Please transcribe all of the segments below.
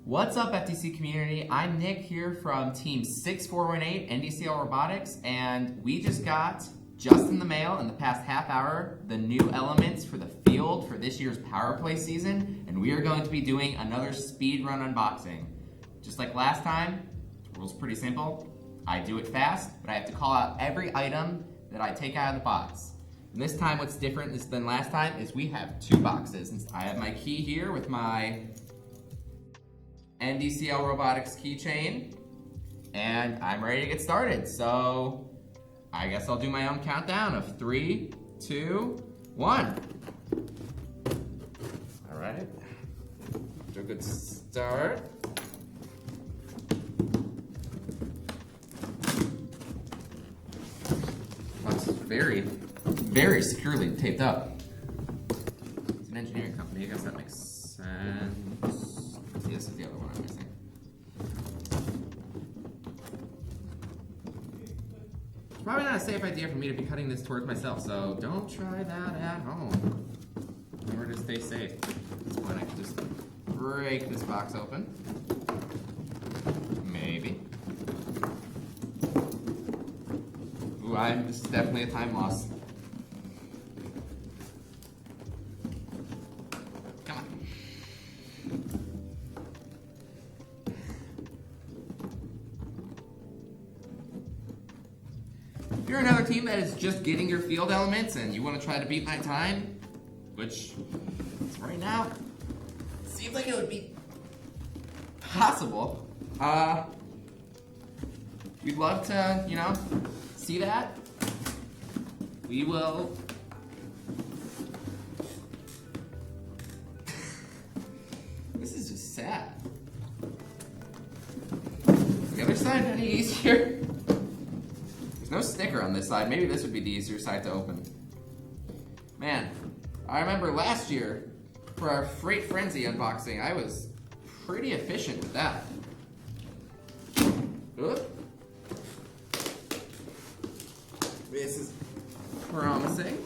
What's up, FTC community? I'm Nick here from Team 6418 NDCL Robotics, and we just got, just in the mail in the past half hour, the new elements for the field for this year's PowerPlay season, and we are going to be doing another speedrun unboxing. Just like last time, the rule's pretty simple. I do it fast, but I have to call out every item that I take out of the box. And this time, what's different than last time is we have two boxes. I have my key here with my NDCL Robotics keychain, and I'm ready to get started. So I guess I'll do my own countdown of 3, 2, 1. All right, do a good start. That's very securely taped up. It's an engineering company, I guess that makes sense. Let's see, this is the other one I'm missing. It's probably not a safe idea for me to be cutting this towards myself, so don't try that at home. Remember to stay safe. At this point, I can just break this box open. Maybe. Ooh, this is definitely a time loss. Come on. If you're another team that is just getting your field elements and you want to try to beat my time, which right now seems like it would be possible, we'd love to, see that. We will. This is just sad. The other side any easier? There's no sticker on this side. Maybe this would be the easier side to open. Man, I remember last year for our Freight Frenzy unboxing, I was pretty efficient with that. Oop. This is promising.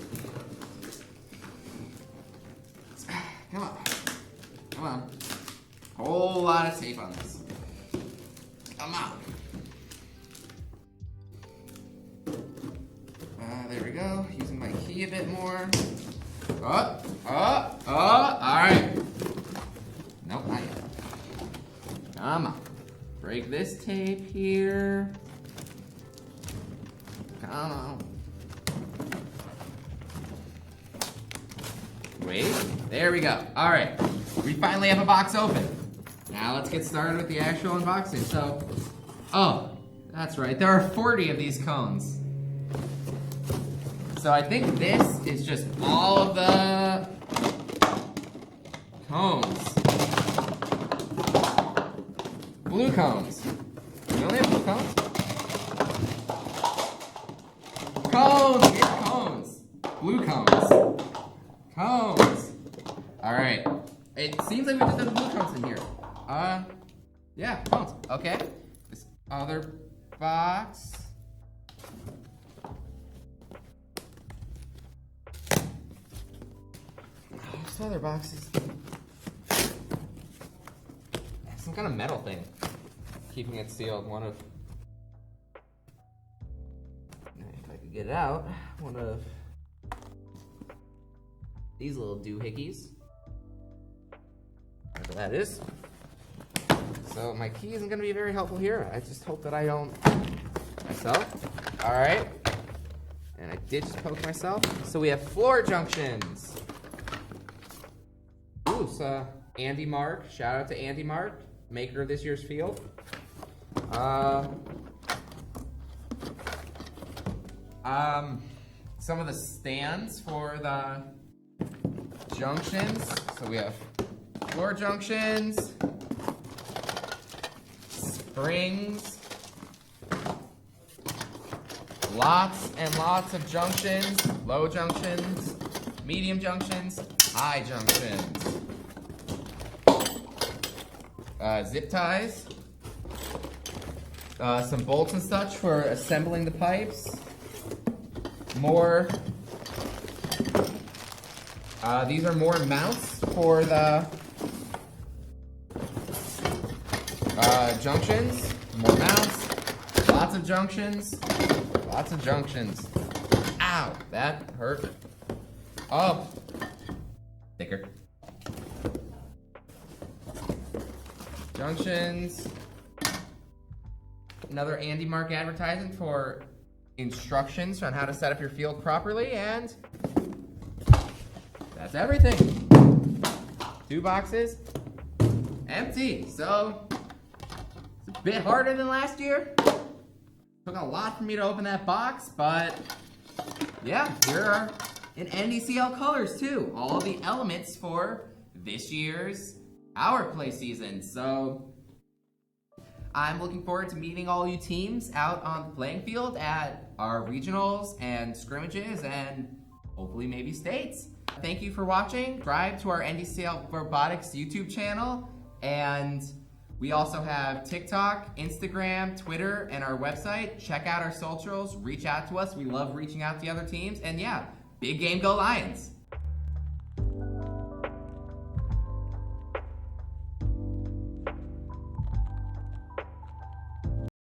Come on. Come on. Whole lot of tape on this. Come on. There we go. Using my key a bit more. Alright. Nope, not yet. Come on. Break this tape here. Come on. Wait, there we go. All right, we finally have a box open. Now let's get started with the actual unboxing. So, oh, that's right, there are 40 of these cones. So I think this is just all of the cones. Blue cones. We only have blue cones? Cones! We have cones! Blue cones. Cones! Alright. It seems like we just have blue cones in here. Yeah, cones. Okay. This other box. This other box is some kind of metal thing. Keeping it sealed. One of... If I could get it out, one of these little doohickeys. Whatever that is. So my key isn't going to be very helpful here. I just hope that I don't myself. Alright. And I did just poke myself. So we have floor junctions. Ooh, so Andy Mark. Shout out to Andy Mark, maker of this year's field. Some of the stands for the junctions. So we have floor junctions, springs, lots and lots of junctions, low junctions, medium junctions, high junctions, zip ties, some bolts and such for assembling the pipes, more. These are more mounts for the junctions, more mounts, lots of junctions, lots of junctions. Ow, that hurt. Oh, thicker. Junctions. Another Andy Mark advertisement for instructions on how to set up your field properly, and that's everything. 2 boxes, empty. So it's a bit harder than last year. Took a lot for me to open that box, but yeah, here are in NDCL colors too. All the elements for this year's PowerPlay season. So I'm looking forward to meeting all you teams out on the playing field at our regionals and scrimmages and hopefully maybe states. Thank you for watching. Subscribe to our NDCL Robotics YouTube channel, and we also have TikTok, Instagram, Twitter, and our website. Check out our socials, reach out to us. We love reaching out to the other teams, and yeah, big game, go Lions!